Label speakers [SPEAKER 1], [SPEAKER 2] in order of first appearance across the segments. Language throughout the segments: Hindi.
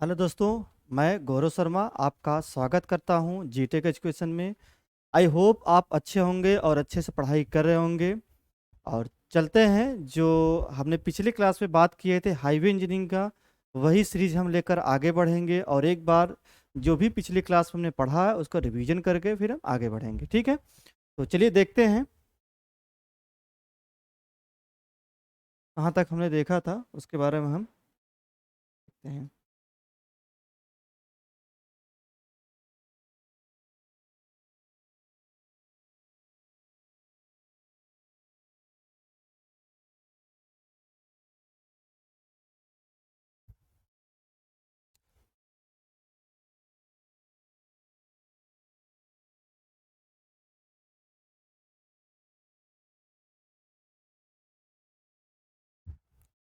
[SPEAKER 1] हेलो दोस्तों। मैं गौरव शर्मा आपका स्वागत करता हूं जीटेक एजुकेशन में। आई होप आप अच्छे होंगे और अच्छे से पढ़ाई कर रहे होंगे। और चलते हैं, जो हमने पिछली क्लास में बात किए थे हाईवे इंजीनियरिंग का, वही सीरीज हम लेकर आगे बढ़ेंगे। और एक बार जो भी पिछली क्लास में हमने पढ़ा है उसको रिवीजन करके फिर हम आगे बढ़ेंगे, ठीक है। तो चलिए देखते हैं कहाँ तक हमने देखा था, उसके बारे में हम देखते हैं।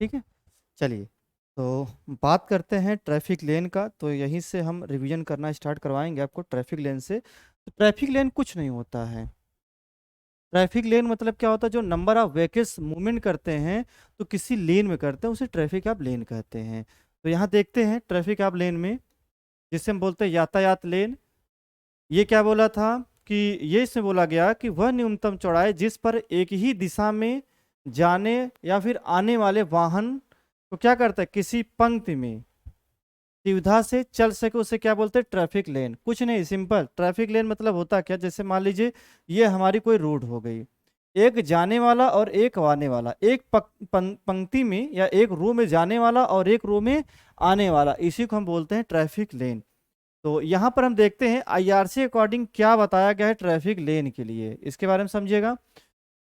[SPEAKER 1] ठीक है, चलिए। तो बात करते हैं ट्रैफिक लेन का। तो यहीं से हम रिवीजन करना स्टार्ट करवाएंगे आपको ट्रैफिक लेन से। तो ट्रैफिक लेन कुछ नहीं होता है। ट्रैफिक लेन मतलब क्या होता है? जो नंबर ऑफ व्हीकल्स मूवमेंट करते हैं तो किसी लेन में करते हैं, उसे ट्रैफिक ऑफ लेन कहते हैं। तो यहाँ देखते हैं ट्रैफिक ऑफ लेन में, जिसे हम बोलते हैं यातायात लेन। ये क्या बोला था कि ये इसमें बोला गया कि वह न्यूनतम चौड़ाई जिस पर एक ही दिशा में जाने या फिर आने वाले वाहन को क्या करता है, किसी पंक्ति में सुविधा से चल सके, उसे क्या बोलते हैं? ट्रैफिक लेन। कुछ नहीं, सिंपल। ट्रैफिक लेन मतलब होता क्या, जैसे मान लीजिए ये हमारी कोई रोड हो गई, एक जाने वाला और एक आने वाला, एक पंक्ति में या एक रो में जाने वाला और एक रो में आने वाला, इसी को हम बोलते हैं ट्रैफिक लेन। तो यहाँ पर हम देखते हैं आईआरसी अकॉर्डिंग क्या बताया गया है ट्रैफिक लेन के लिए, इसके बारे में समझिएगा।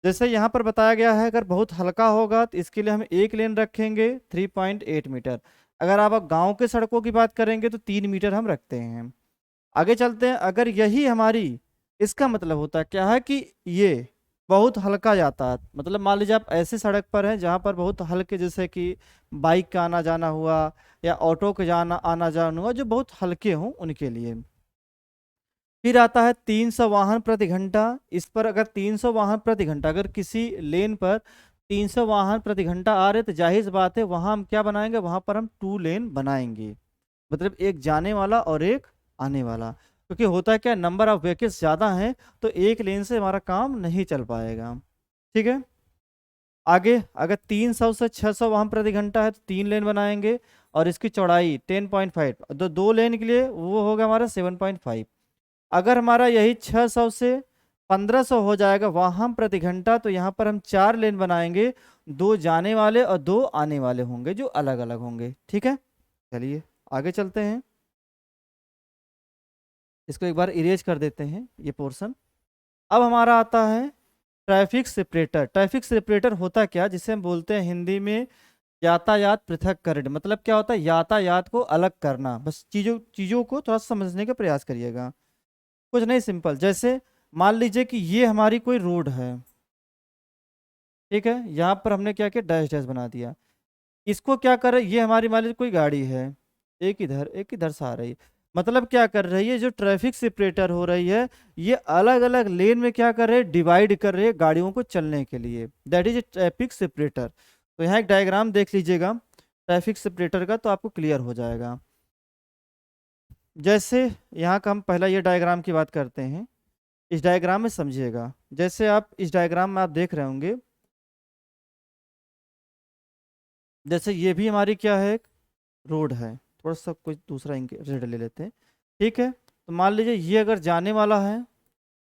[SPEAKER 1] जैसे यहाँ पर बताया गया है, अगर बहुत हल्का होगा तो इसके लिए हम एक लेन रखेंगे 3.8 मीटर। अगर आप गांव के सड़कों की बात करेंगे तो 3 मीटर हम रखते हैं। आगे चलते हैं। अगर यही हमारी, इसका मतलब होता है क्या है कि ये बहुत हल्का यातायात, मतलब मान लीजिए आप ऐसे सड़क पर हैं जहाँ पर बहुत हल्के, जैसे कि बाइक का आना जाना हुआ या ऑटो का जाना आना जाना हुआ, जो बहुत हल्के हों उनके लिए। फिर आता है 300 वाहन प्रति घंटा। इस पर अगर 300 वाहन प्रति घंटा, अगर किसी लेन पर 300 वाहन प्रति घंटा आ रहे, तो जाहिर सी बात है वहां हम क्या बनाएंगे, वहां पर हम टू लेन बनाएंगे। मतलब एक जाने वाला और एक आने वाला। क्योंकि होता है क्या, नंबर ऑफ व्हीकल्स ज्यादा हैं तो एक लेन से हमारा काम नहीं चल पाएगा। ठीक है। आगे अगर 300 से 600 वाहन प्रति घंटा है तो 3 लेन बनाएंगे। और इसकी चौड़ाई 10.5, तो 2 लेन के लिए वो होगा हमारा 7.5। अगर हमारा यही 600 से 1500 हो जाएगा वाहन प्रति घंटा, तो यहाँ पर हम 4 लेन बनाएंगे। 2 जाने वाले और 2 आने वाले होंगे, जो अलग अलग होंगे। ठीक है, चलिए आगे चलते हैं। इसको एक बार इरेज कर देते हैं ये पोर्शन। अब हमारा आता है ट्रैफिक सेपरेटर। ट्रैफिक सेपरेटर होता क्या, जिसे हम बोलते हैं हिंदी में यातायात पृथक्करण। मतलब क्या होता है, यातायात को अलग करना। बस चीजों चीजों को थोड़ा समझने का प्रयास करिएगा। कुछ नहीं, सिंपल। जैसे मान लीजिए कि ये हमारी कोई रोड है, ठीक है। यहाँ पर हमने क्या किया, डैश डैश बना दिया। इसको क्या कर रहे, ये हमारी मान लीजिए कोई गाड़ी है, एक इधर से आ रही है। मतलब क्या कर रही है, जो ट्रैफिक सेपरेटर हो रही है, ये अलग अलग लेन में क्या कर रहे हैं, डिवाइड कर रहे हैं गाड़ियों को चलने के लिए। That is traffic separator. तो यहाँ एक डायग्राम देख लीजिएगा ट्रैफिक सेपरेटर का, तो आपको क्लियर हो जाएगा। जैसे यहाँ का हम पहला ये डायग्राम की बात करते हैं। इस डायग्राम में समझिएगा, जैसे आप इस डायग्राम में आप देख रहे होंगे, जैसे ये भी हमारी क्या है, एक रोड है। थोड़ा सा कुछ दूसरा इंक रेड ले लेते हैं। ठीक है, तो मान लीजिए ये अगर जाने वाला है,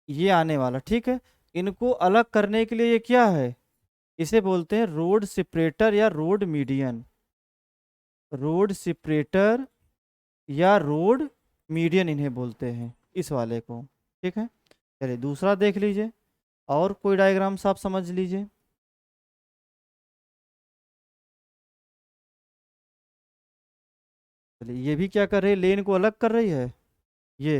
[SPEAKER 1] ये आने वाला, ठीक है। इनको अलग करने के लिए ये क्या है, इसे बोलते हैं रोड सेपरेटर या रोड मीडियन। रोड सेपरेटर या रोड मीडियन इन्हें बोलते हैं, इस वाले को। ठीक है, चलिए दूसरा देख लीजिए। और कोई डायग्राम्स आप समझ लीजिए। चलिए ये भी क्या कर रही है, लेन को अलग कर रही है। ये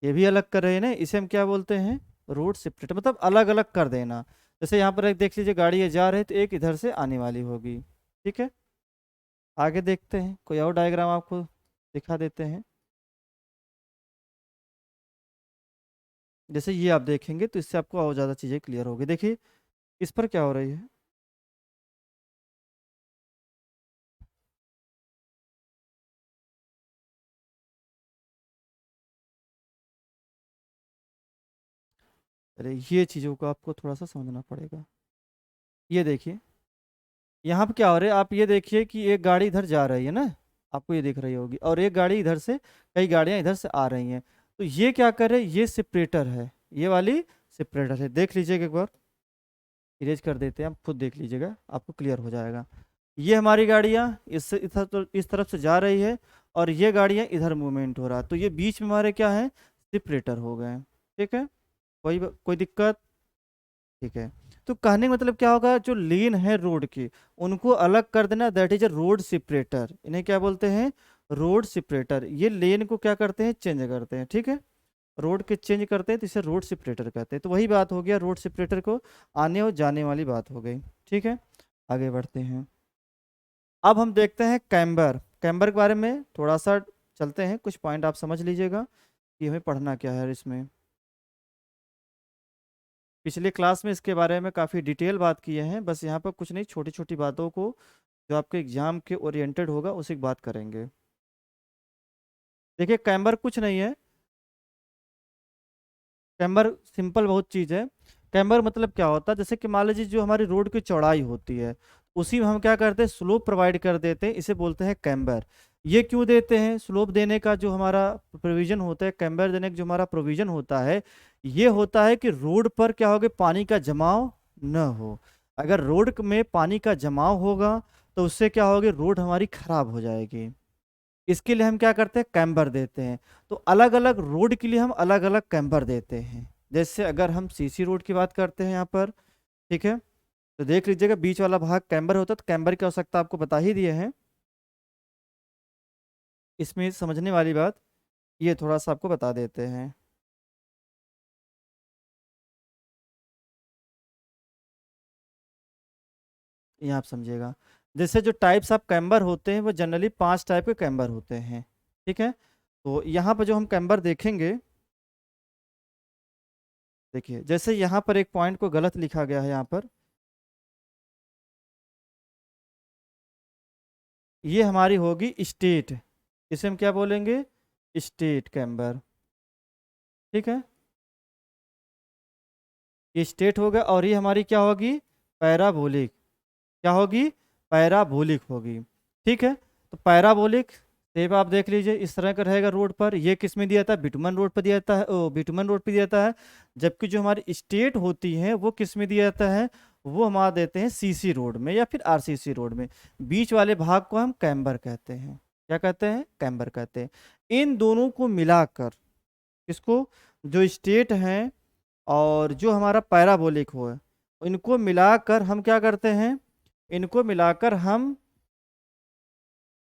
[SPEAKER 1] ये भी अलग कर रहे हैं ना, इसे हम क्या बोलते हैं, रोड सेपरेटर। मतलब अलग अलग कर देना। जैसे यहाँ पर एक देख लीजिए, गाड़ी ये जा रही है तो एक इधर से आने वाली होगी। ठीक है, आगे देखते हैं, कोई और डायग्राम आपको दिखा देते हैं। जैसे ये आप देखेंगे तो इससे आपको और ज़्यादा चीज़ें क्लियर होगी। देखिए इस पर क्या हो रही है, चलिए ये चीज़ों को आपको थोड़ा सा समझना पड़ेगा। ये देखिए यहाँ पे क्या हो रहा है, आप ये देखिए कि एक गाड़ी इधर जा रही है ना, आपको ये दिख रही होगी, और एक गाड़ी इधर से, कई गाड़ियाँ इधर से आ रही हैं। तो ये क्या कर रहे हैं, ये सेपरेटर है, ये वाली सेपरेटर है। देख लीजिएगा एक बार, इरेज कर देते हैं, आप खुद देख लीजिएगा, आपको क्लियर हो जाएगा। ये हमारी गाड़ियाँ इस तरफ से जा रही है, और ये गाड़ियाँ इधर मूवमेंट हो रहा है, तो ये बीच में हमारे क्या है, सेपरेटर हो गए। ठीक है, कोई दिक्कत? ठीक है, तो कहने का मतलब क्या होगा, जो लेन है रोड की, उनको अलग कर देना, that is a road separator. इन्हें क्या बोलते हैं, रोड सेपरेटर। ये लेन को क्या करते हैं, चेंज करते हैं। ठीक है, रोड के चेंज करते हैं तो इसे रोड सेपरेटर कहते हैं। तो वही बात हो गया, रोड सेपरेटर को आने और जाने वाली बात हो गई। ठीक है, आगे बढ़ते हैं। अब हम देखते हैं कैम्बर। कैम्बर के बारे में थोड़ा सा चलते हैं, कुछ पॉइंट आप समझ लीजिएगा कि हमें पढ़ना क्या है इसमें। पिछले क्लास में इसके बारे में काफ़ी डिटेल बात किए हैं, बस यहाँ पर कुछ नहीं, छोटी छोटी बातों को जो आपके एग्जाम के ओरिएंटेड होगा उसी की बात करेंगे। देखिए कैम्बर कुछ नहीं है, कैम्बर सिंपल बहुत चीज़ है। कैम्बर मतलब क्या होता है, जैसे कि मान लीजिए जो हमारी रोड की चौड़ाई होती है, उसी में हम क्या करते हैं, स्लोप प्रोवाइड कर देते हैं, इसे बोलते हैं कैम्बर। ये क्यों देते हैं, स्लोप देने का जो हमारा प्रोविजन होता है, कैम्बर देने का जो हमारा प्रोविजन होता है, ये होता है कि रोड पर क्या होगा, पानी का जमाव न हो। अगर रोड में पानी का जमाव होगा तो उससे क्या होगी, रोड हमारी खराब हो जाएगी। इसके लिए हम क्या करते हैं, कैम्बर देते हैं। तो अलग अलग रोड के लिए हम अलग अलग कैम्बर देते हैं। जैसे अगर हम सीसी रोड की बात करते हैं यहाँ पर, ठीक है, तो देख लीजिएगा बीच वाला भाग कैम्बर होता है, तो कैम्बर की आवश्यकता आपको बता ही दिए हैं। इसमें समझने वाली बात ये थोड़ा सा आपको बता देते हैं। ये आप समझिएगा, जैसे जो टाइप्स ऑफ कैम्बर होते हैं वो जनरली 5 टाइप के कैम्बर होते हैं। ठीक है, तो यहाँ पर जो हम कैम्बर देखेंगे, देखिए जैसे यहाँ पर एक पॉइंट को गलत लिखा गया है यहाँ पर, ये हमारी होगी स्टेट, इसे हम क्या बोलेंगे, स्टेट कैम्बर। ठीक है, ये स्टेट होगा, और ये हमारी क्या होगी, पैराबोलिक। क्या होगी, पैराबोलिक होगी। ठीक है, तो पैराबोलिक शेप आप देख लीजिए इस तरह का रहेगा रोड पर। ये किस में दिया था, बिटुमन रोड पर दिया जाता है, बिटुमन रोड पर दिया जाता है। जबकि जो हमारी स्टेट होती है वो किस में दिया जाता है, वो हमारा देते हैं सीसी रोड में या फिर आरसीसी रोड में। बीच वाले भाग को हम कैम्बर कहते हैं। क्या कहते हैं, कैम्बर कहते हैं। इन दोनों को मिलाकर, इसको, जो स्टेट है और जो हमारा पैराबोलिक हो, इनको मिलाकर हम क्या करते हैं, इनको मिलाकर हम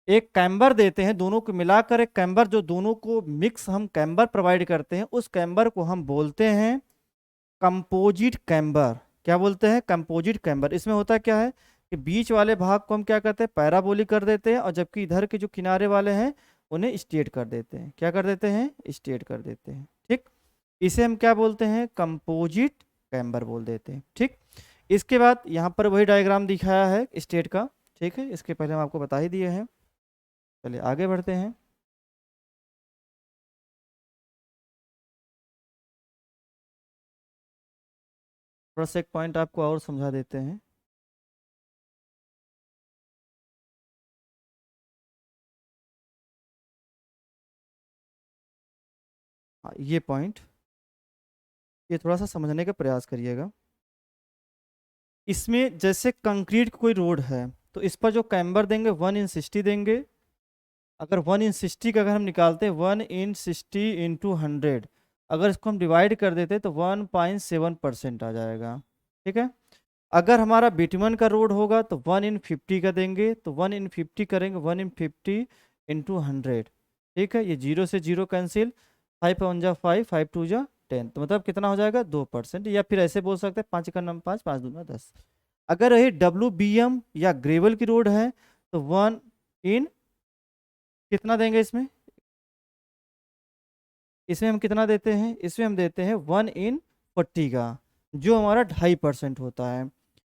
[SPEAKER 1] एक कैम्बर देते हैं। दोनों को मिलाकर एक कैम्बर, जो दोनों को मिक्स हम कैम्बर प्रोवाइड करते हैं, उस कैम्बर को हम बोलते हैं कंपोजिट कैम्बर। क्या बोलते हैं, कंपोजिट कैम्बर। इसमें होता क्या है कि बीच वाले भाग को हम क्या करते हैं, पैराबोलिक कर देते हैं, और जबकि इधर के जो किनारे वाले हैं उन्हें स्ट्रेट कर देते हैं। क्या कर देते हैं, स्ट्रेट कर देते हैं। ठीक, इसे हम क्या बोलते हैं, कंपोजिट कैम्बर बोल देते हैं। ठीक, इसके बाद यहाँ पर वही डायग्राम दिखाया है स्टेट का। ठीक है, इसके पहले हम आपको बता ही दिए हैं। चलिए आगे बढ़ते हैं। थोड़ा सा एक पॉइंट आपको और समझा देते हैं। हाँ, ये पॉइंट, ये थोड़ा सा समझने का प्रयास करिएगा। इसमें जैसे कंक्रीट कोई रोड है, तो इस पर जो कैम्बर देंगे 1/60 देंगे। अगर 1/60 का अगर हम निकालते हैं, 1/60 इंटू 100, अगर इसको हम डिवाइड कर देते हैं तो 1.7% आ जाएगा। ठीक है, अगर हमारा बिटुमन का रोड होगा तो 1/50 का देंगे, तो 1/50 करेंगे, 1/50 इंटू 100। ठीक है, ये जीरो से जीरो कैंसिल, 5 1 जा 5, 5 2 जा 10, तो मतलब कितना हो जाएगा, 2%। या फिर ऐसे बोल सकते हैं 5 1 5, 5 2 10। अगर ये WBM या ग्रेवल की रोड है तो 1 इन कितना देंगे, इसमें इसमें हम कितना देते हैं, इसमें हम देते हैं 1/40 का, जो हमारा 2.5% होता है।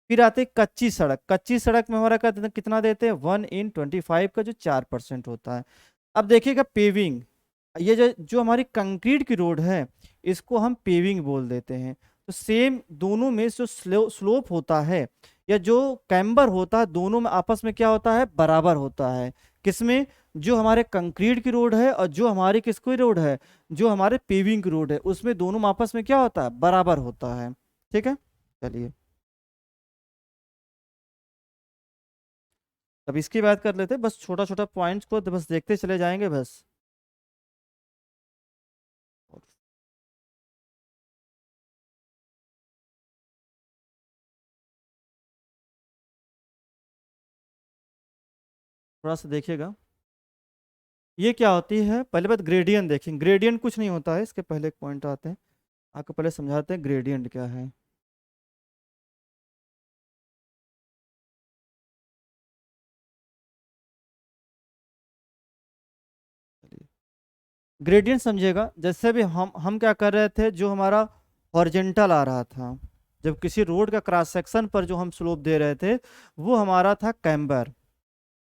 [SPEAKER 1] फिर आते हैं कच्ची सड़क। कच्ची सड़क में हमारा कितना देते हैं, 1/25 का, जो 4% होता है। अब देखिएगा पेविंग, ये जो जो हमारी कंक्रीट की रोड है, इसको हम पेविंग बोल देते हैं। तो सेम दोनों में जो स्लोप होता है या जो कैम्बर होता है, दोनों में आपस में क्या होता है, बराबर होता है। किसमें? जो हमारे कंक्रीट की रोड है और जो हमारी किसकी रोड है, जो हमारे पेविंग की रोड है, उसमें दोनों में आपस में क्या होता है, बराबर होता है। ठीक है, चलिए अब इसकी बात कर लेते हैं। बस छोटा छोटा पॉइंट्स को तो बस देखते चले जाएंगे बस। थोड़ा सा देखिएगा, ये क्या होती है। पहले बात ग्रेडियंट देखें। ग्रेडियंट कुछ नहीं होता है, इसके पहले एक पॉइंट आते हैं, आपको पहले समझाते हैं ग्रेडियंट क्या है। ग्रेडियंट समझिएगा, जैसे भी हम क्या कर रहे थे, जो हमारा हॉरिजेंटल आ रहा था, जब किसी रोड का क्रॉस सेक्शन पर जो हम स्लोप दे रहे थे, वो हमारा था कैम्बर।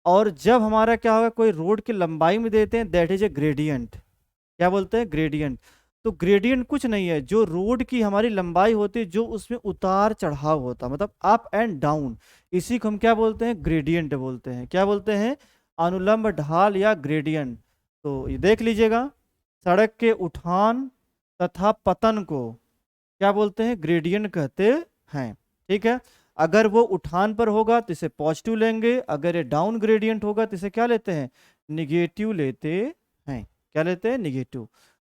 [SPEAKER 1] और जब हमारा क्या होगा, कोई रोड की लंबाई में देते हैं, दैट इज ए ग्रेडियंट। क्या बोलते हैं, ग्रेडियंट। तो ग्रेडियंट कुछ नहीं है, जो रोड की हमारी लंबाई होती है, जो उसमें उतार चढ़ाव होता, मतलब अप एंड डाउन, इसी को हम क्या बोलते हैं, ग्रेडियंट बोलते हैं। क्या बोलते हैं, अनुलंब ढाल या ग्रेडियंट। तो ये देख लीजिएगा, सड़क के उठान तथा पतन को क्या बोलते हैं, ग्रेडियंट कहते हैं। ठीक है, अगर वो उठान पर होगा तो इसे पॉजिटिव लेंगे, अगर ये डाउन ग्रेडियंट होगा तो इसे क्या लेते हैं, निगेटिव लेते हैं। क्या लेते हैं, निगेटिव।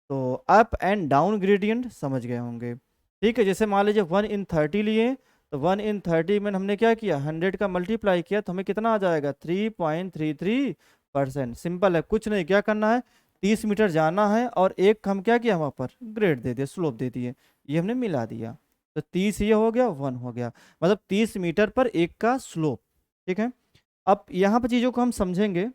[SPEAKER 1] तो अप एंड डाउन ग्रेडियंट समझ गए होंगे। ठीक है, जैसे मान लीजिए 1/30 लिए, तो 1/30 में हमने क्या किया, 100 का मल्टीप्लाई किया, तो हमें कितना आ जाएगा, 3.33%। सिंपल है, कुछ नहीं, क्या करना है, 30 मीटर जाना है और एक हम क्या किया, वहाँ पर ग्रेड दे दिया, स्लोप दे दिए, ये हमने मिला दिया। तो 30 ये हो गया, 1 हो गया, मतलब 30 मीटर पर एक का स्लोप। ठीक है, अब यहाँ पर चीज़ों को हम समझेंगे,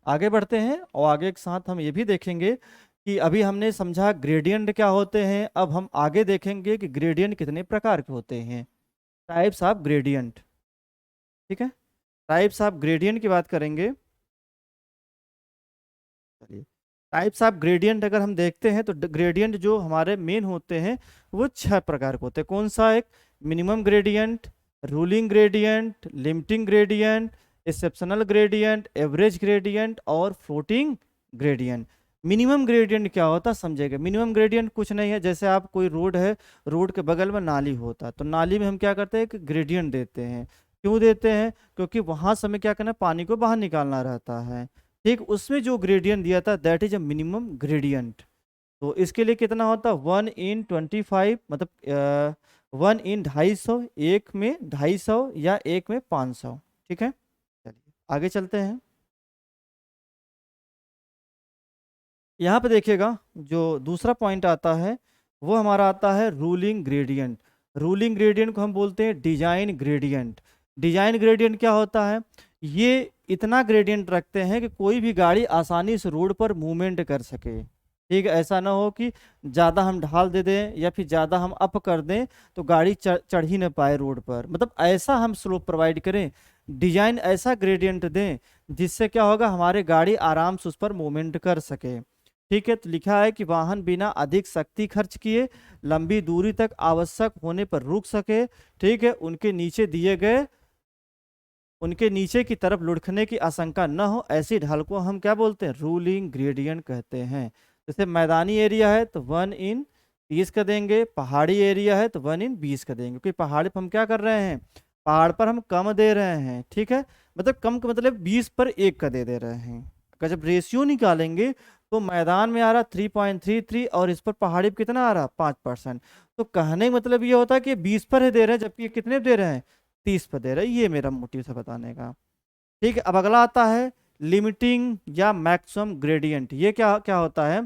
[SPEAKER 1] आगे बढ़ते हैं और आगे के साथ हम ये भी देखेंगे कि अभी हमने समझा ग्रेडियंट क्या होते हैं, अब हम आगे देखेंगे कि ग्रेडियंट कितने प्रकार के होते हैं, टाइप्स ऑफ ग्रेडियंट। ठीक है, टाइप्स ऑफ ग्रेडियंट की बात करेंगे। चलिए, टाइप्स ऑफ ग्रेडियंट अगर हम देखते हैं तो ग्रेडियंट जो हमारे मेन होते हैं वो 6 प्रकार के होते हैं। कौन सा, एक minimum gradient, ruling gradient, limiting gradient, exceptional gradient, average gradient और फ्लोटिंग ग्रेडियंट। मिनिमम ग्रेडियंट क्या होता है समझेगा। मिनिमम ग्रेडियंट कुछ नहीं है, जैसे आप कोई रोड है, रोड के बगल में नाली होता है, तो नाली में हम क्या करते हैं, एक ग्रेडियंट देते हैं। क्यों देते हैं, क्योंकि वहां से हमें क्या करना है, पानी को बाहर निकालना रहता है। ठीक, उसमें जो ग्रेडियंट दिया था that is a minimum gradient. तो इसके लिए कितना होता है, 1/25, मतलब 1/250, एक में 250 या एक में 500। ठीक है, चलिए आगे चलते हैं। यहाँ पे देखिएगा, जो दूसरा पॉइंट आता है वो हमारा आता है रूलिंग ग्रेडियंट। रूलिंग ग्रेडियंट को हम बोलते हैं डिजाइन ग्रेडियंट। डिजाइन ग्रेडियंट क्या होता है, ये इतना ग्रेडियंट रखते हैं कि कोई भी गाड़ी आसानी से रोड पर मूवमेंट कर सके। ठीक है, ऐसा ना हो कि ज़्यादा हम ढाल दे दें या फिर ज़्यादा हम अप कर दें तो गाड़ी चढ़ ही ना पाए रोड पर, मतलब ऐसा हम स्लोप प्रोवाइड करें, डिजाइन ऐसा ग्रेडियंट दें जिससे क्या होगा, हमारे गाड़ी आराम से उस पर मूवमेंट कर सके। ठीक है, तो लिखा है कि वाहन बिना अधिक शक्ति खर्च किए लंबी दूरी तक आवश्यक होने पर रुक सके। ठीक है, उनके नीचे की तरफ लुढ़कने की आशंका न हो, ऐसी ढाल को हम क्या बोलते हैं, रूलिंग ग्रेडियंट कहते हैं। जैसे मैदानी एरिया है तो 1/30 का देंगे, पहाड़ी एरिया है तो 1/20 का देंगे, क्योंकि पहाड़ी पर हम क्या कर रहे हैं, पहाड़ पर हम कम दे रहे हैं। ठीक है, मतलब कम का मतलब 20 पर 1 का दे रहे हैं। अगर जब रेशियो निकालेंगे तो मैदान में आ रहा 3.33 और इस पर पहाड़ी पे कितना आ रहा, 5%। तो कहने का मतलब ये होता है कि 20 पर ही दे रहे हैं, जबकि ये कितने पे दे रहे हैं, 30 पर दे रहे हैं। ये मेरा मोटिव था बताने का। ठीक है, अब अगला आता है लिमिटिंग या मैक्सिमम ग्रेडियंट। ये क्या क्या होता है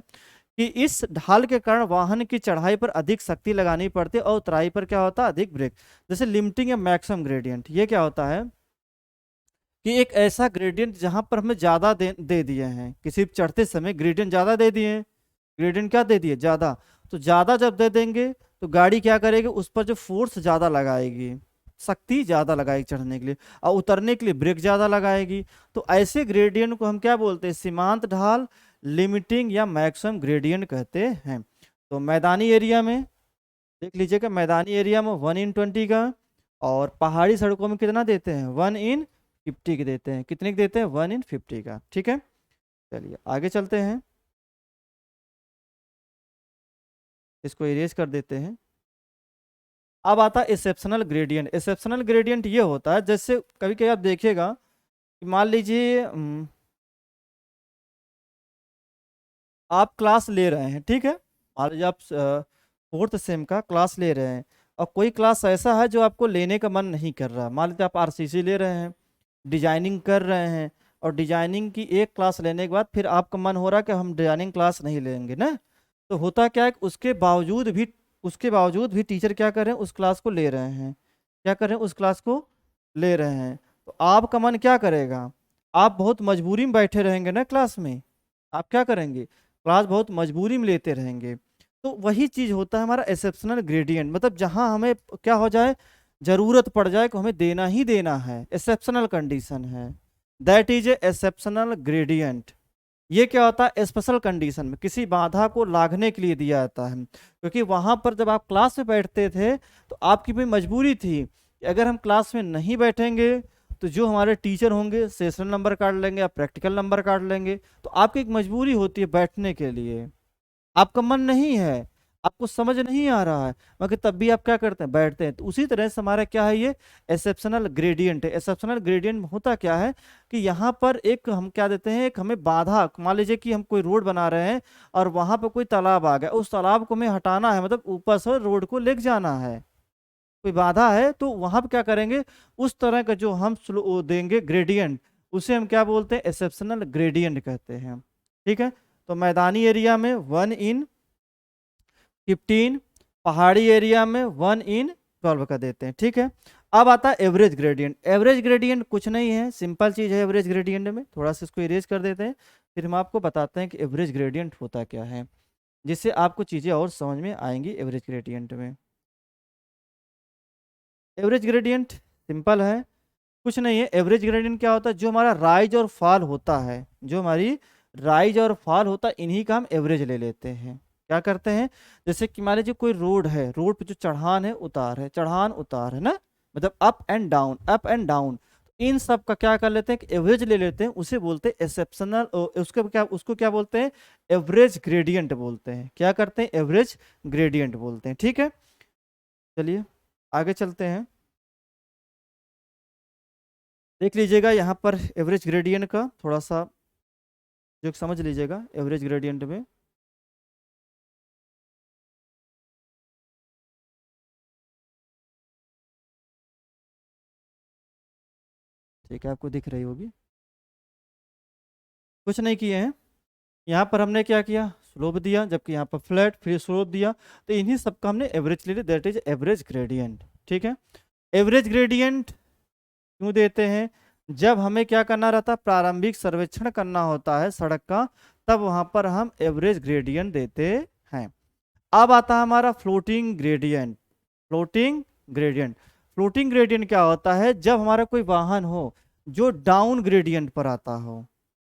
[SPEAKER 1] कि इस ढाल के कारण वाहन की चढ़ाई पर अधिक शक्ति लगानी पड़ती है और उतराई पर क्या होता है, अधिक ब्रेक। जैसे लिमिटिंग या मैक्सिमम ग्रेडियंट, ये क्या होता है कि एक ऐसा ग्रेडियंट जहां पर हमें ज्यादा दे दिए हैं, किसी चढ़ते समय ग्रेडियंट ज्यादा दे दिए हैं, ग्रेडियंट क्या दे दिए, ज्यादा। तो ज्यादा जब दे देंगे तो गाड़ी क्या करेगी, उस पर जो फोर्स ज्यादा लगाएगी, शक्ति ज्यादा लगाएगी चढ़ने के लिए, और उतरने के लिए ब्रेक ज्यादा लगाएगी। तो ऐसे ग्रेडियंट को हम क्या बोलते हैं, सीमांत ढाल, लिमिटिंग या मैक्सिमम ग्रेडियंट कहते हैं। तो मैदानी एरिया में देख लीजिएगा, मैदानी एरिया में 1/20 का, और पहाड़ी सड़कों में कितना देते हैं, 1/50 के देते हैं। कितने के देते हैं, 1/50 का। ठीक है, चलिए आगे चलते हैं, इसको इरेज कर देते हैं। अब आता है एक्सेप्शनल ग्रेडियंट। एक्सेप्शनल ग्रेडियंट ये होता है, जैसे कभी कभी आप देखिएगा कि मान लीजिए आप क्लास ले रहे हैं, ठीक है, मान लीजिए आप 4th सेम का क्लास ले रहे हैं, और कोई क्लास ऐसा है जो आपको लेने का मन नहीं कर रहा। मान लीजिए आप आरसीसी ले रहे हैं, डिजाइनिंग कर रहे हैं, और डिजाइनिंग की एक क्लास लेने के बाद फिर आपका मन हो रहा है कि हम डिजाइनिंग क्लास नहीं लेंगे ना। तो होता क्या है कि उसके बावजूद भी टीचर क्या कर रहे हैं, उस क्लास को ले रहे हैं। क्या कर रहे हैं, उस क्लास को ले रहे हैं। तो आपका मन क्या करेगा, आप बहुत मजबूरी में बैठे रहेंगे ना क्लास में, आप क्या करेंगे, क्लास बहुत मजबूरी में लेते रहेंगे। तो वही चीज होता है हमारा एक्सेप्शनल ग्रेडियंट, मतलब जहां हमें क्या हो जाए, जरूरत पड़ जाए कि हमें देना ही देना है, एक्सेप्शनल कंडीशन है, that is a exceptional gradient. ये क्या होता है, स्पेशल कंडीशन में किसी बाधा को लांघने के लिए दिया जाता है, क्योंकि वहां पर जब आप क्लास में बैठते थे तो आपकी भी मजबूरी थी कि अगर हम क्लास में नहीं बैठेंगे तो जो हमारे टीचर होंगे सेशन नंबर काट लेंगे या प्रैक्टिकल नंबर काट लेंगे। तो आपकी एक मजबूरी होती है बैठने के लिए, आपका मन नहीं है, आपको समझ नहीं आ रहा है, मगर तब भी आप क्या करते हैं, बैठते हैं। तो उसी तरह से हमारा क्या है, ये एक्सेप्शनल ग्रेडियंट है। एक्सेप्शनल ग्रेडियंट होता क्या है कि यहाँ पर एक हम क्या देते हैं, एक हमें बाधा, मान लीजिए कि हम कोई रोड बना रहे हैं और वहां पर कोई तालाब आ गया, उस तालाब को हमें हटाना है, मतलब ऊपर से रोड को लेके जाना है, कोई बाधा है, तो वहां पर क्या करेंगे, उस तरह का जो हम देंगे ग्रेडियंट, उसे हम क्या बोलते हैं, एक्सेप्शनल ग्रेडियंट कहते हैं। ठीक है, तो मैदानी एरिया में 1/15, पहाड़ी एरिया में 1/12 का देते हैं। ठीक है, अब आता है एवरेज ग्रेडियंट। एवरेज ग्रेडियंट कुछ नहीं है, सिंपल चीज है। एवरेज ग्रेडियंट में थोड़ा सा इसको इरेज कर देते हैं, फिर हम आपको बताते हैं कि एवरेज ग्रेडियंट होता क्या है, जिससे आपको चीजें और समझ में आएंगी एवरेज ग्रेडियंट में। एवरेज ग्रेडियंट सिंपल है, कुछ नहीं है। एवरेज ग्रेडियंट क्या होता है, जो हमारा राइज और फॉल होता है, जो हमारी राइज और फॉल होता है, इन्हीं का हम एवरेज ले लेते हैं। क्या करते हैं, जैसे कि मान लीजिए कोई रोड है, रोड पे जो चढ़ान है उतार है, चढ़ान उतार है ना, मतलब up and down, up and down, इन सब का क्या कर लेते हैं कि एवरेज ले लेते हैं, उसे बोलते हैं एक्सेप्शनल, उसको क्या बोलते हैं, एवरेज ग्रेडियंट बोलते हैं। क्या करते हैं, एवरेज ग्रेडियंट बोलते हैं। ठीक है, चलिए आगे चलते हैं, देख लीजिएगा यहाँ पर एवरेज ग्रेडियंट का थोड़ा सा जो समझ लीजिएगा एवरेज ग्रेडियंट में। ठीक है, आपको दिख रही होगी, कुछ नहीं किए हैं। यहाँ पर हमने क्या किया, स्लोप दिया, जबकि यहाँ पर फ्लैट फिर स्लोप दिया, तो इन्हीं सबका हमने एवरेज ले लिया, दैट इज एवरेज ग्रेडियंट। ठीक है, एवरेज ग्रेडियंट क्यों देते हैं, जब हमें क्या करना रहता है, प्रारंभिक सर्वेक्षण करना होता है सड़क का, तब वहां पर हम एवरेज ग्रेडियंट देते हैं। अब आता है हमारा floating gradient. Floating gradient, floating gradient क्या होता है, जब हमारा कोई वाहन हो जो डाउन ग्रेडियंट पर आता हो।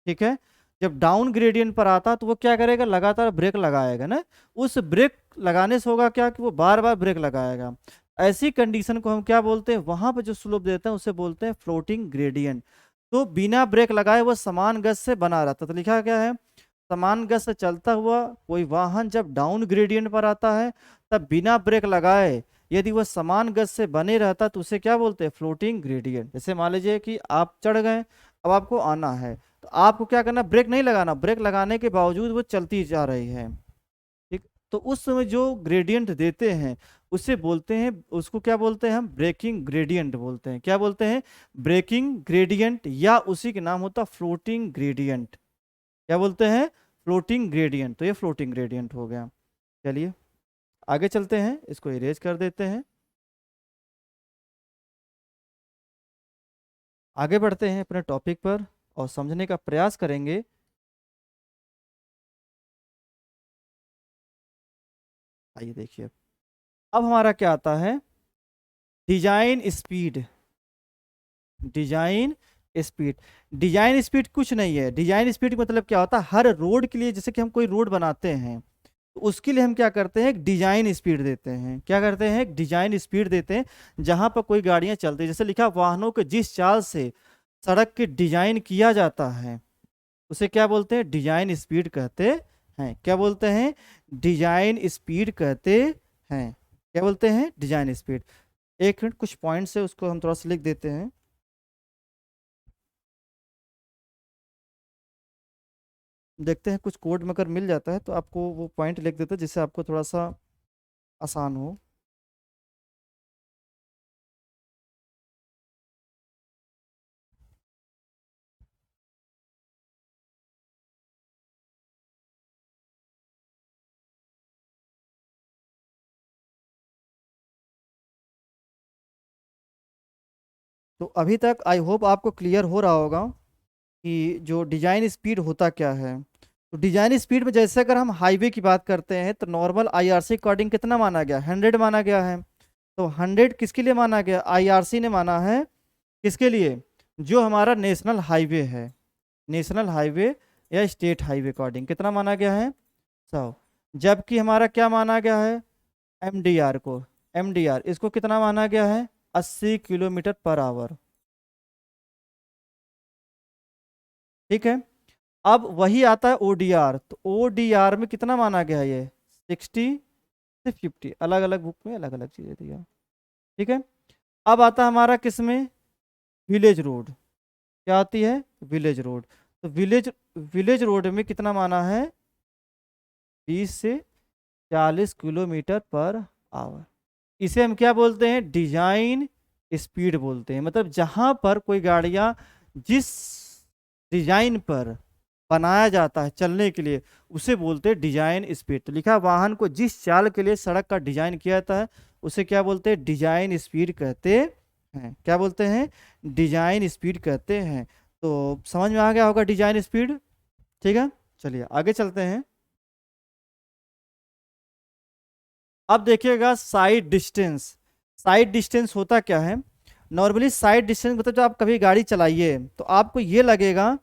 [SPEAKER 1] ठीक है, जब डाउन ग्रेडियंट पर आता तो वो क्या करेगा, लगातार ब्रेक लगाएगा ना, उस ब्रेक लगाने से होगा क्या कि वो बार बार ब्रेक लगाएगा। ऐसी कंडीशन को हम क्या बोलते हैं, वहां पर जो स्लोप देते हैं उसे बोलते हैं फ्लोटिंग ग्रेडियंट। तो बिना ब्रेक लगाए वो समान गति से बना रहता, तो लिखा क्या है, समान गति से चलता हुआ कोई वाहन जब डाउन ग्रेडियंट पर आता है, तब बिना ब्रेक लगाए यदि वह समान गति से बने रहता तो उसे क्या बोलते हैं, फ्लोटिंग ग्रेडियंट। जैसे मान लीजिए कि आप चढ़ गए, अब आपको आना है, तो आपको क्या करना, ब्रेक नहीं लगाना, ब्रेक लगाने के बावजूद वो चलती जा रही है। ठीक, तो उस समय जो ग्रेडियंट देते हैं उसे बोलते हैं, उसको क्या बोलते हैं, हम ब्रेकिंग ग्रेडियंट बोलते हैं। क्या बोलते हैं, ब्रेकिंग ग्रेडियंट, या उसी के नाम होता फ्लोटिंग ग्रेडियंट। क्या बोलते हैं, फ्लोटिंग ग्रेडियंट। तो ये फ्लोटिंग ग्रेडियंट हो गया। चलिए आगे चलते हैं, इसको इरेज कर देते हैं, आगे बढ़ते हैं अपने टॉपिक पर और समझने का प्रयास करेंगे। आइए देखिए, अब हमारा क्या आता है, design speed. Design speed. Design speed कुछ नहीं है। डिजाइन स्पीड मतलब क्या होता है, हर रोड के लिए, जैसे कि हम कोई रोड बनाते हैं तो उसके लिए हम क्या करते हैं, एक डिजाइन स्पीड देते हैं। क्या करते हैं, एक डिजाइन स्पीड देते हैं जहां पर कोई गाड़ियां चलती हैं। जैसे लिखा, वाहनों के जिस चाल से सड़क के डिजाइन किया जाता है उसे क्या बोलते हैं, डिजाइन स्पीड कहते हैं। क्या बोलते हैं, डिजाइन स्पीड कहते हैं। क्या बोलते हैं, डिजाइन स्पीड। एक मिनट, कुछ पॉइंट्स है उसको हम थोड़ा सा लिख देते हैं। देखते हैं कुछ कोड में अगर मिल जाता है तो आपको वो पॉइंट लिख देते हैं जिससे आपको थोड़ा सा आसान हो। तो अभी तक आई होप आपको क्लियर हो रहा होगा कि जो डिजाइन स्पीड होता क्या है। तो डिजाइन स्पीड में जैसे अगर हम हाईवे की बात करते हैं तो नॉर्मल आईआरसी अकॉर्डिंग कितना माना गया, 100 माना गया है। तो 100 किसके लिए माना गया, आईआरसी ने माना है। किसके लिए, जो हमारा नेशनल हाईवे है, नेशनल हाईवे या स्टेट हाईवे अकॉर्डिंग कितना माना गया है, 100। जबकि हमारा क्या माना गया है, एमडीआर को, एमडीआर इसको कितना माना गया है, 80 किलोमीटर पर आवर। ठीक है। अब वही आता है ओडीआर, तो ओडीआर में कितना माना गया है, ये 60 से 50, अलग अलग बुक में अलग अलग चीजें दी है। ठीक है। अब आता है हमारा किसमें, विलेज रोड। क्या आती है, विलेज रोड। तो विलेज रोड में कितना माना है, 20 से 40 किलोमीटर पर आवर। इसे हम क्या बोलते हैं, डिजाइन स्पीड बोलते हैं। मतलब जहां पर कोई गाड़ियां जिस डिजाइन पर बनाया जाता है चलने के लिए उसे बोलते हैं डिजाइन स्पीड। तो लिखा है, वाहन को जिस चाल के लिए सड़क का डिजाइन किया जाता है उसे क्या बोलते हैं, डिजाइन स्पीड कहते हैं। क्या बोलते हैं, डिजाइन स्पीड कहते हैं। तो समझ में आ गया होगा डिजाइन स्पीड। ठीक है, चलिए आगे चलते हैं। अब देखिएगा साइड डिस्टेंस। साइड डिस्टेंस होता क्या है, नॉर्मली साइड डिस्टेंस मतलब जब आप कभी गाड़ी चलाइए तो आपको ये लगेगा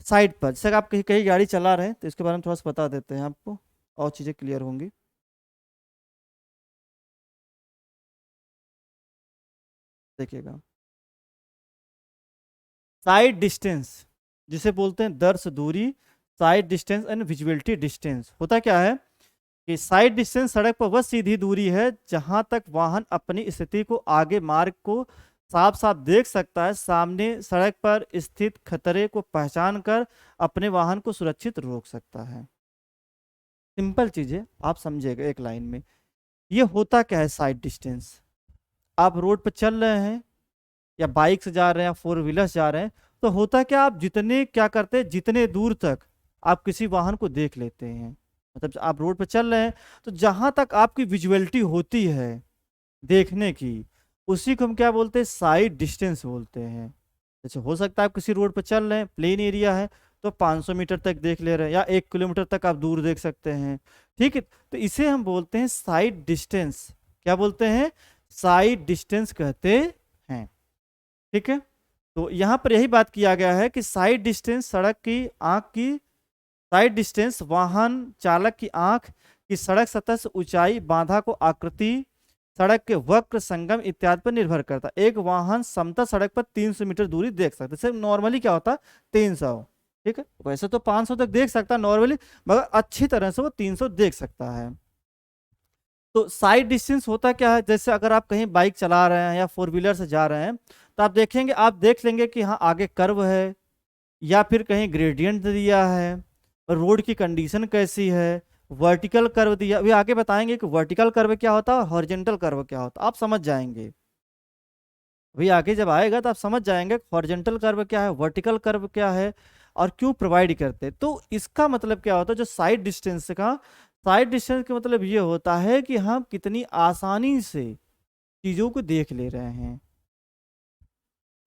[SPEAKER 1] साइड पर, जैसे आप कहीं कहीं गाड़ी चला रहे हैं तो इसके बारे में थोड़ा सा बता देते हैं आपको, और चीज़ें क्लियर होंगी। देखिएगा, साइड डिस्टेंस जिसे बोलते हैं दर्श दूरी, side distance and visuality distance. होता क्या है कि साइड डिस्टेंस सड़क पर वह सीधी दूरी है जहां तक वाहन अपनी स्थिति को, आगे मार्ग को साफ साफ देख सकता है, सामने सड़क पर स्थित खतरे को पहचान कर अपने वाहन को सुरक्षित रोक सकता है। सिंपल चीज है, आप समझिएगा एक लाइन में। ये होता क्या है साइड डिस्टेंस, आप रोड पर चल रहे हैं या बाइक से जा रहे हैं या फोर व्हीलर से जा रहे हैं, तो होता क्या, आप जितने क्या करते हैं, जितने दूर तक आप किसी वाहन को देख लेते हैं, मतलब आप रोड पर चल रहे हैं तो जहां तक आपकी विजुअलिटी होती है देखने की, उसी को हम क्या बोलते हैं, साइड डिस्टेंस बोलते हैं। जैसे हो सकता है आप किसी रोड पर चल रहे हैं, प्लेन एरिया है तो 500 मीटर तक देख ले रहे हैं या 1 किलोमीटर तक आप दूर देख सकते हैं। ठीक है, तो इसे हम बोलते हैं साइड डिस्टेंस। क्या बोलते हैं, साइड डिस्टेंस कहते हैं। ठीक है। तो यहाँ पर यही बात किया गया है कि साइड डिस्टेंस सड़क की आंख की, साइड डिस्टेंस वाहन चालक की आंख की सड़क सतह से ऊंचाई, बाधा को आकृति, सड़क के वक्र, संगम इत्यादि पर निर्भर करता है। एक वाहन समतल सड़क पर 300 मीटर दूरी देख सकता है। जैसे नॉर्मली क्या होता है, 300। ठीक है, वैसे तो 500 तक देख सकता है नॉर्मली, मगर अच्छी तरह से वो 300 देख सकता है। तो साइड डिस्टेंस होता क्या है, जैसे अगर आप कहीं बाइक चला रहे हैं या फोर व्हीलर से जा रहे हैं तो आप देखेंगे, आप देख लेंगे कि हाँ आगे कर्व है या फिर कहीं ग्रेडियंट दिया है, रोड की कंडीशन कैसी है, वर्टिकल कर्व दिया, अभी आगे बताएंगे कि वर्टिकल कर्व क्या होता है और हॉरिजॉन्टल कर्व क्या होता है, आप समझ जाएंगे। अभी आगे जब आएगा तो आप समझ जाएंगे हॉरिजॉन्टल कर्व क्या है, वर्टिकल कर्व क्या है और क्यों प्रोवाइड करते हैं। तो इसका मतलब क्या होता है, जो साइड डिस्टेंस का, साइड डिस्टेंस का मतलब ये होता है कि हम कितनी आसानी से चीजों को देख ले रहे हैं,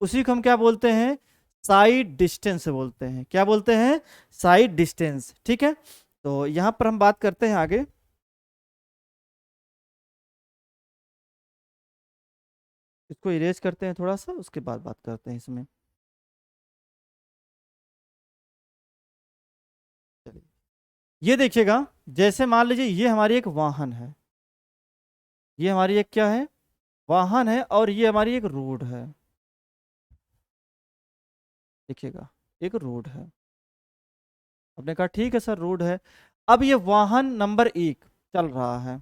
[SPEAKER 1] उसी को हम क्या बोलते हैं, साइड डिस्टेंस बोलते हैं। क्या बोलते हैं, साइड डिस्टेंस। ठीक है, तो यहां पर हम बात करते हैं आगे, इसको इरेज करते हैं थोड़ा सा, उसके बाद बात करते हैं इसमें। ये देखिएगा, जैसे मान लीजिए ये हमारी एक वाहन है, ये हमारी एक क्या है, वाहन है, और ये हमारी एक रोड है। देखिएगा, एक रोड है। आपने कहा ठीक है सर रोड है। अब ये वाहन नंबर 1 चल रहा है,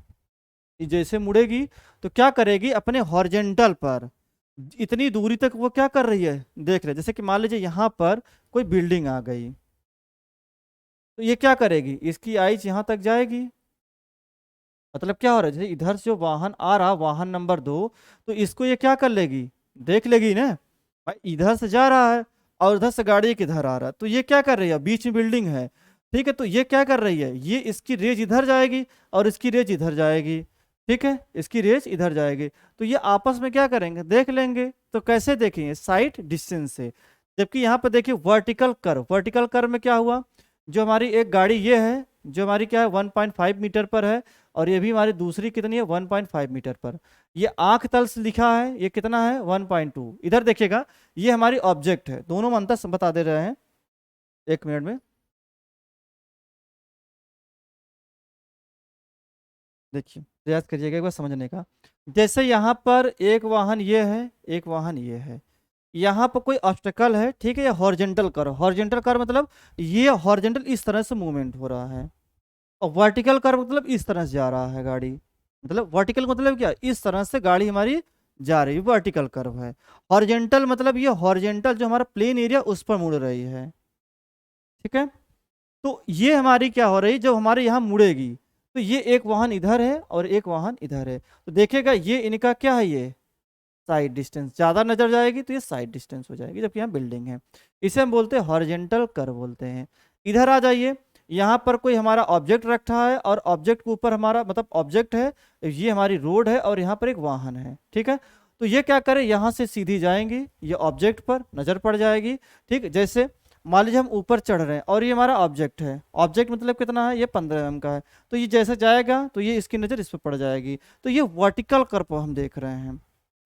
[SPEAKER 1] ये जैसे मुड़ेगी तो क्या करेगी, अपने हॉरिजेंटल पर इतनी दूरी तक वो क्या कर रही है, देख रहे, जैसे कि मान लीजिए यहाँ पर कोई बिल्डिंग आ गई, तो ये क्या करेगी, इसकी आइज यहाँ तक जाएगी। मतलब क्या हो रहा है, जैसे इधर से जो वाहन आ रहा, वाहन नंबर 2, तो इसको ये क्या कर लेगी, देख लेगी ना, भाई इधर से जा रहा है और उधर से गाड़ी किधर आ रहा है, तो ये क्या कर रही है, बीच में बिल्डिंग है, ठीक है, तो ये क्या कर रही है, ये इसकी रेज इधर जाएगी और इसकी रेज इधर जाएगी, ठीक है, इसकी रेज इधर जाएगी, तो ये आपस में क्या करेंगे, देख लेंगे। तो कैसे देखेंगे, साइड डिस्टेंस से। जबकि यहाँ पे देखिए वर्टिकल कर्व, वर्टिकल कर्व में क्या हुआ, जो हमारी एक गाड़ी ये है, जो हमारी क्या है 1.5 मीटर पर है, और ये भी हमारी दूसरी कितनी है 1.5 मीटर पर। ये आंख तल से लिखा है, ये कितना है 1.2। इधर देखिएगा, ये हमारी ऑब्जेक्ट है, दोनों में अंतर बता दे रहे हैं, 1 मिनट में देखिए, प्रयास करिएगा एक बार समझने का। जैसे यहाँ पर एक वाहन ये है, एक वाहन ये है, यहाँ पर कोई ऑब्स्टेकल है, ठीक है, ये हॉरिजेंटल कर्व, हॉरिजेंटल कर्व मतलब ये हॉरिजेंटल इस तरह से मूवमेंट हो रहा है, और वर्टिकल कर्व मतलब इस तरह से जा रहा है गाड़ी, मतलब वर्टिकल मतलब क्या, इस तरह से गाड़ी हमारी जा रही है, वर्टिकल कर्व है। हॉरिजेंटल मतलब ये हॉरिजेंटल जो हमारा प्लेन एरिया उस पर मुड़ रही है, ठीक है। तो ये हमारी क्या हो रही है, जब हमारे यहाँ मुड़ेगी तो ये एक वाहन इधर है और एक वाहन इधर है, तो देखेगा ये इनका क्या है, ये साइड डिस्टेंस, ज्यादा नजर जाएगी तो ये साइड डिस्टेंस हो जाएगी, जबकि यहाँ बिल्डिंग है, इसे हम बोलते हैं हॉरिजेंटल कर्व बोलते हैं। इधर आ जाइए, यहाँ पर कोई हमारा ऑब्जेक्ट रखा है और ऑब्जेक्ट के ऊपर हमारा मतलब ऑब्जेक्ट है, ये हमारी रोड है और यहाँ पर एक वाहन है, ठीक है। तो ये क्या करे, यहाँ से सीधी जाएंगी, ये ऑब्जेक्ट पर नजर पड़ जाएगी, ठीक। जैसे मान लीजिए हम ऊपर चढ़ रहे हैं और ये हमारा ऑब्जेक्ट है, ऑब्जेक्ट मतलब कितना है, ये 15 mm का है, तो ये जैसे जाएगा तो ये इसकी नज़र इस पर पड़ जाएगी, तो ये वर्टिकल कर्व हम देख रहे हैं,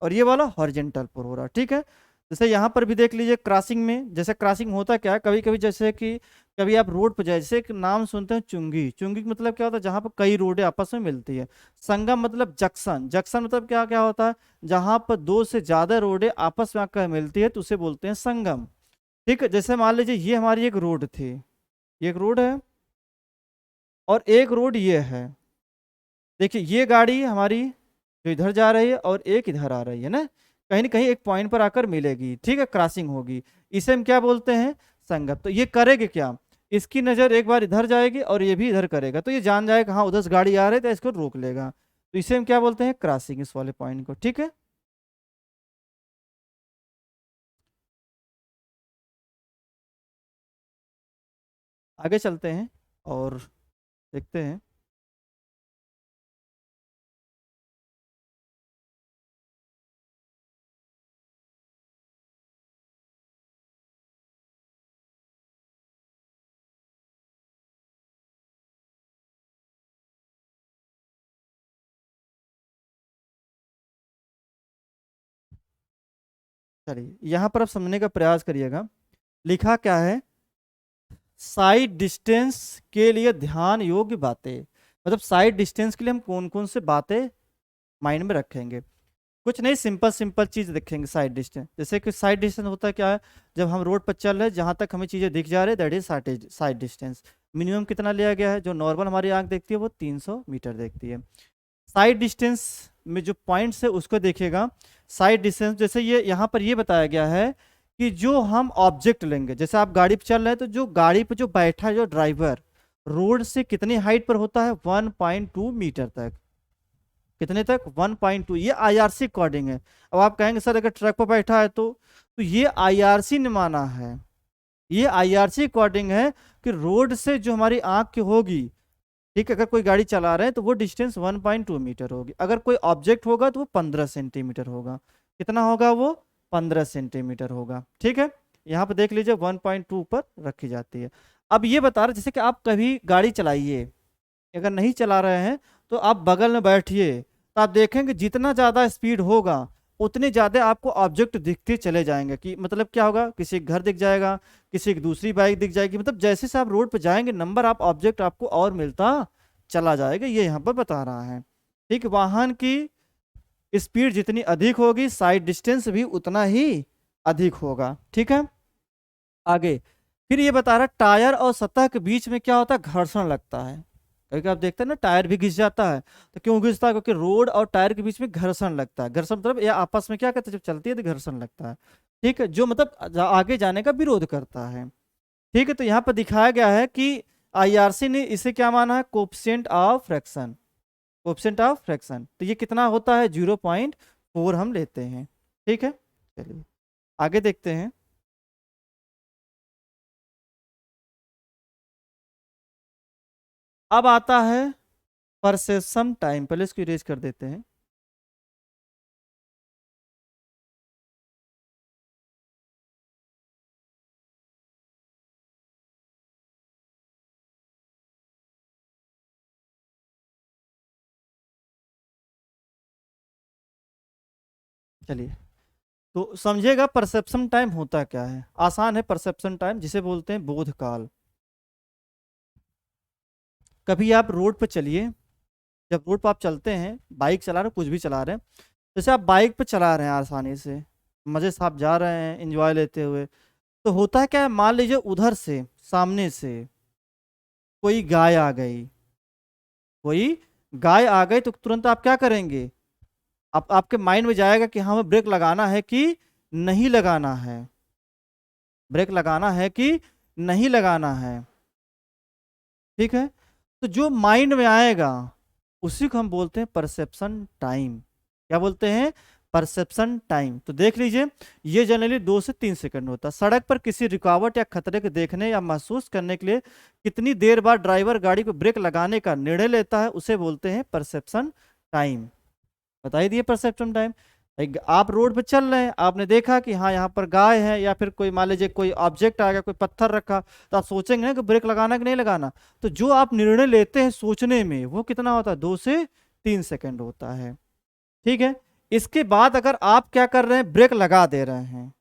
[SPEAKER 1] और ये वाला हॉरिजेंटल पर हो रहा है, ठीक है। जैसे यहाँ पर भी देख लीजिए क्रॉसिंग में, जैसे क्रॉसिंग होता क्या है, कभी कभी जैसे कि कभी आप रोड पर जाए, जैसे एक नाम सुनते हैं चुंगी, चुंगी का मतलब क्या होता है, जहाँ पर कई रोडें आपस में मिलती है। संगम मतलब जंक्शन, जंक्शन मतलब क्या क्या होता है, जहाँ पर दो से ज्यादा रोडें आपस में आकर मिलती है तो उसे बोलते हैं संगम, ठीक है। जैसे मान लीजिए ये हमारी एक रोड थी, ये एक रोड है और एक रोड ये है, देखिए ये गाड़ी हमारी जो इधर जा रही है और एक इधर आ रही है ना कहीं एक पॉइंट पर आकर मिलेगी, ठीक है, क्रॉसिंग होगी, इसे हम क्या बोलते हैं, संगम। तो ये करेगी क्या, इसकी नज़र एक बार इधर जाएगी और ये भी इधर करेगा, तो ये जान जाएगा हाँ उधर से गाड़ी आ रही है तो इसको रोक लेगा, तो इसे हम क्या बोलते हैं, क्रॉसिंग, इस वाले पॉइंट को, ठीक है। आगे चलते हैं और देखते हैं। चलिए यहाँ पर आप समझने का प्रयास करिएगा, लिखा क्या है, साइड डिस्टेंस के लिए ध्यान योग्य बातें, मतलब साइड डिस्टेंस के लिए हम कौन कौन से बातें माइंड में रखेंगे। कुछ नहीं, सिंपल सिंपल चीज देखेंगे साइड डिस्टेंस। जैसे कि साइड डिस्टेंस होता क्या है, जब हम रोड पर चल रहे हैं जहां तक हमें चीजें दिख जा रही है that is side distance. Minimum कितना लिया गया है, जो नॉर्मल हमारी आंख देखती है वो 300 मीटर देखती है। साइड डिस्टेंस में जो पॉइंट्स है उसको देखिएगा। साइड डिस्टेंस जैसे ये यहाँ पर ये बताया गया है कि जो हम ऑब्जेक्ट लेंगे, जैसे आप गाड़ी पर चल रहे हैं तो जो गाड़ी पर जो बैठा है जो ड्राइवर, रोड से कितनी हाइट पर होता है, 1.2 मीटर तक। कितने तक, 1.2। ये आईआरसी अकॉर्डिंग है। अब आप कहेंगे सर अगर ट्रक पर बैठा है तो ये आईआरसी ने माना है, ये आईआरसी अकॉर्डिंग है कि रोड से जो हमारी आंख की होगी, ठीक है, अगर कोई गाड़ी चला रहे हैं तो वो डिस्टेंस 1.2 मीटर होगी, अगर कोई ऑब्जेक्ट होगा तो वो 15 सेंटीमीटर होगा। कितना होगा वो, 15 सेंटीमीटर होगा, ठीक है। यहाँ पे देख लीजिए 1.2 पर रखी जाती है। अब ये बता रहे जैसे कि आप कभी गाड़ी चलाइए, अगर नहीं चला रहे हैं तो आप बगल में बैठिए, तो आप देखेंगे जितना ज़्यादा स्पीड होगा उतने ज़्यादा आपको ऑब्जेक्ट दिखते चले जाएंगे। कि मतलब क्या होगा, किसी का घर दिख जाएगा, किसी की दूसरी बाइक दिख जाएगी, मतलब जैसे से आप रोड पर जाएंगे नंबर आप ऑब्जेक्ट आपको और मिलता चला जाएगा, ये यहाँ पर बता रहा है। ठीक, वाहन की स्पीड जितनी अधिक होगी साइड डिस्टेंस भी उतना ही अधिक होगा। ठीक है, आगे फिर ये बता रहा है टायर और सतह के बीच में क्या होता है, घर्षण लगता है। क्योंकि आप देखते हैं ना टायर भी घिस जाता है, तो क्यों घिसता है, क्योंकि रोड और टायर के बीच में घर्षण लगता है। घर्षण मतलब या आपस में क्या करते हैं, जब चलती है तो घर्षण लगता है। ठीक है, जो मतलब आगे जाने का विरोध करता है। ठीक है, तो यहाँ पर दिखाया गया है कि आईआरसी ने इसे क्या माना है, coefficient of fraction. Coefficient of fraction तो ये कितना होता है, 0.4 हम लेते हैं। ठीक है, चलिए आगे देखते हैं। अब आता है परसेप्शन टाइम, पहले इसको इरेज कर देते हैं। चलिए, तो समझिएगा परसेप्शन टाइम होता क्या है, आसान है। परसेप्शन टाइम जिसे बोलते हैं बोध काल। कभी आप रोड पे चलिए, जब रोड पर आप चलते हैं, बाइक चला रहे हो, कुछ भी चला रहे हैं, जैसे आप बाइक पे चला रहे हैं आसानी से, मजे से आप जा रहे हैं एंजॉय लेते हुए, तो होता है क्या है, मान लीजिए उधर से सामने से कोई गाय आ गई, कोई गाय आ गई, तो तुरंत आप क्या करेंगे, आप आपके माइंड में जाएगा कि हाँ हमें ब्रेक लगाना है कि नहीं लगाना है, ब्रेक लगाना है कि नहीं लगाना है। ठीक है, तो जो माइंड में आएगा उसी को हम बोलते हैं परसेप्शन टाइम। क्या बोलते हैं, परसेप्शन टाइम। तो देख लीजिए, ये जनरली 2 से 3 सेकंड होता है। सड़क पर किसी रुकावट या खतरे को देखने या महसूस करने के लिए कितनी देर बाद ड्राइवर गाड़ी को ब्रेक लगाने का निर्णय लेता है, उसे बोलते हैं परसेप्शन टाइम। बता ही दिए परसेप्शन टाइम। आप रोड पे चल रहे हैं, आपने देखा कि हाँ यहाँ पर गाय है, या फिर कोई मान लीजिए कोई ऑब्जेक्ट आ गया, कोई पत्थर रखा, तो आप सोचेंगे ना कि ब्रेक लगाना कि नहीं लगाना। तो जो आप निर्णय लेते हैं सोचने में, वो कितना होता है, 2 से 3 सेकंड होता है। ठीक है, इसके बाद अगर आप क्या कर रहे हैं, ब्रेक लगा दे रहे हैं।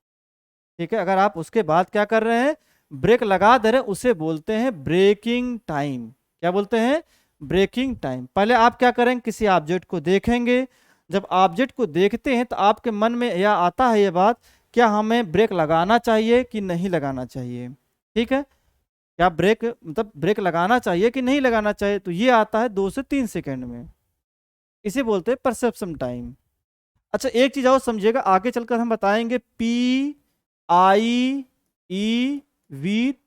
[SPEAKER 1] ठीक है, अगर आप उसके बाद क्या कर रहे हैं, ब्रेक लगा दे रहे हैं, उसे बोलते हैं ब्रेकिंग टाइम। क्या बोलते हैं, ब्रेकिंग टाइम। पहले आप क्या करेंगे, किसी ऑब्जेक्ट को देखेंगे, जब ऑब्जेक्ट को देखते हैं तो आपके मन में यह आता है ये बात, क्या हमें ब्रेक लगाना चाहिए कि नहीं लगाना चाहिए। ठीक है, क्या ब्रेक मतलब ब्रेक लगाना चाहिए कि नहीं लगाना चाहिए, तो ये आता है 2 से 3 सेकंड में। इसे बोलते हैं परसेप्शन टाइम। अच्छा, एक चीज और समझिएगा, आगे चलकर हम बताएंगे PIEV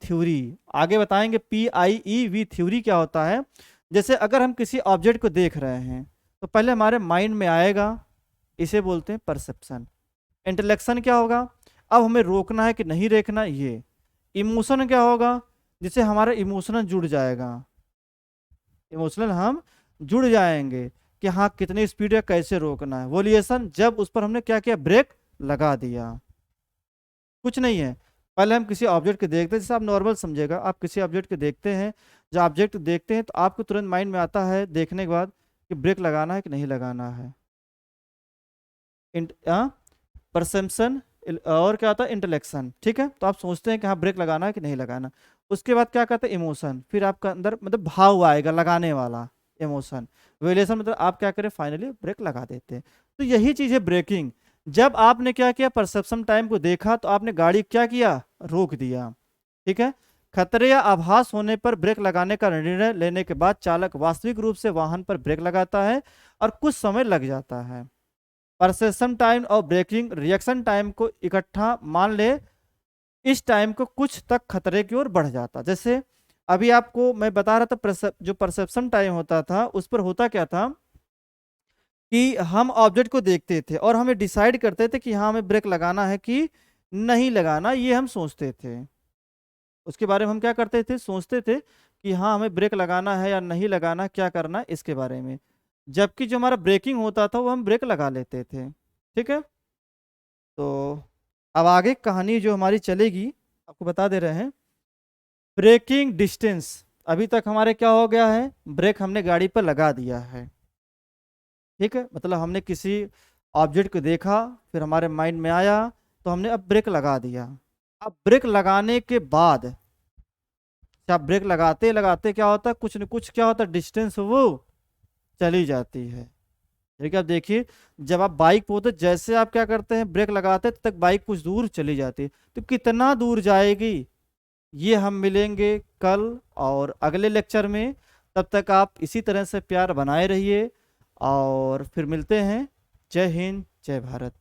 [SPEAKER 1] थ्योरी। आगे बताएंगे PIEV थ्योरी क्या होता है। जैसे अगर हम किसी ऑब्जेक्ट को देख रहे हैं तो पहले हमारे माइंड में आएगा, इसे बोलते हैं परसेप्शन। इंटेलेक्शन क्या होगा, अब हमें रोकना है कि नहीं रोकना, ये। इमोशन क्या होगा, जिससे हमारा इमोशनल जुड़ जाएगा, इमोशनल हम जुड़ जाएंगे कि हाँ कितनी स्पीड है, कैसे रोकना है। वोलिएशन, जब उस पर हमने क्या किया, ब्रेक लगा दिया। कुछ नहीं है, पहले हम किसी ऑब्जेक्ट को देखते हैं, जैसे आप नॉर्मल समझेगा, आप किसी ऑब्जेक्ट को देखते हैं, जब ऑब्जेक्ट देखते हैं तो आपको तुरंत माइंड में आता है देखने के बाद कि ब्रेक लगाना है कि नहीं लगाना है। परसेप्शन, और क्या होता है, इंटेलेक्शन। ठीक है, तो आप सोचते हैं कि हाँ ब्रेक लगाना है कि नहीं लगाना। उसके बाद क्या कहते हैं, इमोशन, फिर आपका अंदर मतलब भाव आएगा लगाने वाला, इमोशन। वेलेशन मतलब आप क्या करें, फाइनली ब्रेक लगा देते हैं। तो यही चीज है ब्रेकिंग। जब आपने क्या किया, परसेप्शन टाइम को देखा, तो आपने गाड़ी क्या किया, रोक दिया। ठीक है, खतरे या आभास होने पर ब्रेक लगाने का निर्णय लेने के बाद चालक वास्तविक रूप से वाहन पर ब्रेक लगाता है और कुछ समय लग जाता है। परसेप्शन टाइम और ब्रेकिंग रिएक्शन टाइम को इकट्ठा मान ले, इस टाइम को कुछ तक खतरे की ओर बढ़ जाता। जैसे अभी आपको मैं बता रहा था, जो परसेप्शन टाइम होता था उस पर होता क्या था कि हम ऑब्जेक्ट को देखते थे और हमें डिसाइड करते थे कि हाँ हमें ब्रेक लगाना है कि नहीं लगाना, ये हम सोचते थे। उसके बारे में हम क्या करते थे, सोचते थे कि हाँ हमें ब्रेक लगाना है या नहीं लगाना, क्या करना है इसके बारे में। जबकि जो हमारा ब्रेकिंग होता था वो हम ब्रेक लगा लेते थे। ठीक है, तो अब आगे कहानी जो हमारी चलेगी आपको बता दे रहे हैं। ब्रेकिंग डिस्टेंस, अभी तक हमारे क्या हो गया है, ब्रेक हमने गाड़ी पर लगा दिया है। ठीक है, मतलब हमने किसी ऑब्जेक्ट को देखा, फिर हमारे माइंड में आया, तो हमने अब ब्रेक लगा दिया। अब ब्रेक लगाने के बाद क्या, ब्रेक लगाते लगाते क्या होता है, कुछ न कुछ क्या होता है, डिस्टेंस वो चली जाती है। ठीक है, अब देखिए, जब आप बाइक पे होते जैसे आप क्या करते हैं, ब्रेक लगाते हैं, तब तक बाइक कुछ दूर चली जाती है। तो कितना दूर जाएगी, ये हम मिलेंगे कल और अगले लेक्चर में। तब तक आप इसी तरह से प्यार बनाए रहिए और फिर मिलते हैं। जय हिंद, जय भारत।